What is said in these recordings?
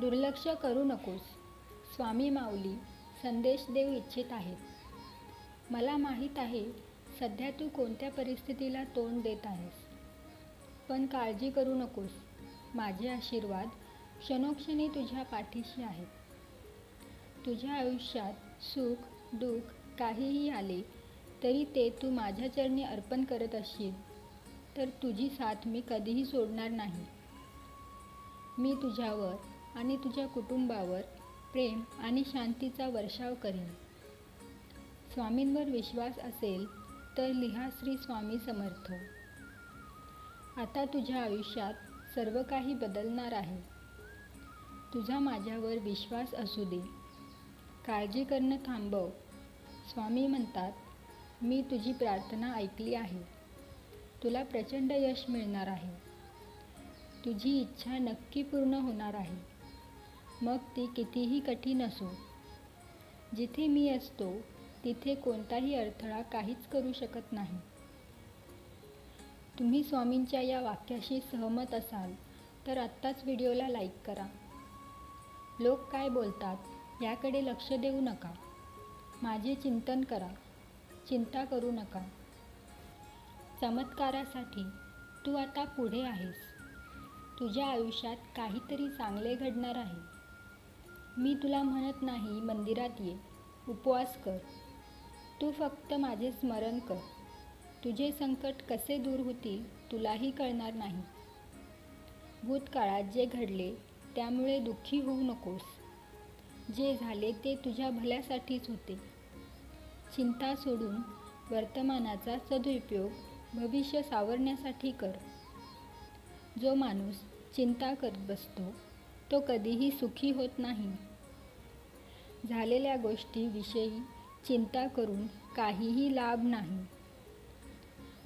दुर्लक्ष करू नकोस. स्वामी माऊली संदेश देऊ इच्छित आहेत. मला माहीत आहे सध्या तू कोणत्या परिस्थितीला तोंड देत आहेस. पण काळजी करू नकोस. माझे आशीर्वाद क्षणोक्षणी तुझ्या पाठीशी आहेत. तुझ्या आयुष्यात सुख दुःख काहीही आले तरी ते तू माझ्या चरणी अर्पण करत असशील तर तुझी साथ मी कधीही सोडणार नाही. मी तुझ्यावर आणि तुझ्या कुटुंबावर प्रेम आणि शांतीचा वर्षाव करेन. स्वामींवर विश्वास असेल तर लिहा श्री स्वामी समर्थ. आता तुझ्या आयुष्यात सर्व काही बदलणार आहे. तुझा माझ्यावर विश्वास असू दे. काळजी करणं थांबव. स्वामी म्हणतात, मी तुझी प्रार्थना ऐकली आहे. तुला प्रचंड यश मिळणार आहे. तुझी इच्छा नक्की पूर्ण होणार आहे. मग ती कितीही कठीण असो. जिथे मी असतो तिथे कोणताही अडथळा काहीच करू शकत नाही. तुम्ही स्वामींच्या या वाक्याशी सहमत असाल तर आत्ताच व्हिडिओला लाईक करा. लोक काय बोलतात याकडे लक्ष देऊ नका. माझे चिंतन करा. चिंता करू नका. चमत्कारासाठी तू आता पुढे आहेस. तुझ्या आयुष्यात काहीतरी चांगले घडणार आहे. मी तुला म्हणत नाही मंदिरात ये, उपवास कर. तू फक्त माझे स्मरण कर. तुझे संकट कसे दूर होतील तुलाही कळणार नाही. भूतकाळात जे घडले त्यामुळे दुःखी होऊ नकोस. जे झाले ते तुझ्या भल्यासाठीच होते. चिंता सोडून वर्तमानाचा सदुपयोग भविष्य सावरण्यासाठी कर. जो माणूस चिंता करत बसतो तो कधीही सुखी होत नाही. झालेल्या गोष्टीविषयी चिंता करून काहीही लाभ नाही.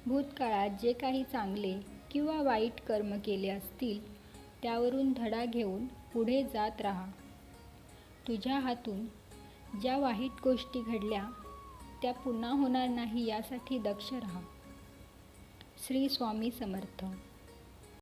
भूतकाळात जे काही चांगले किंवा वाईट कर्म केले असतील त्यावरून धडा घेऊन पुढे जात राहा. तुझ्या हातून ज्या वाईट गोष्टी घडल्या त्या पुन्हा होणार नाही यासाठी दक्ष राहा. श्री स्वामी समर्थ.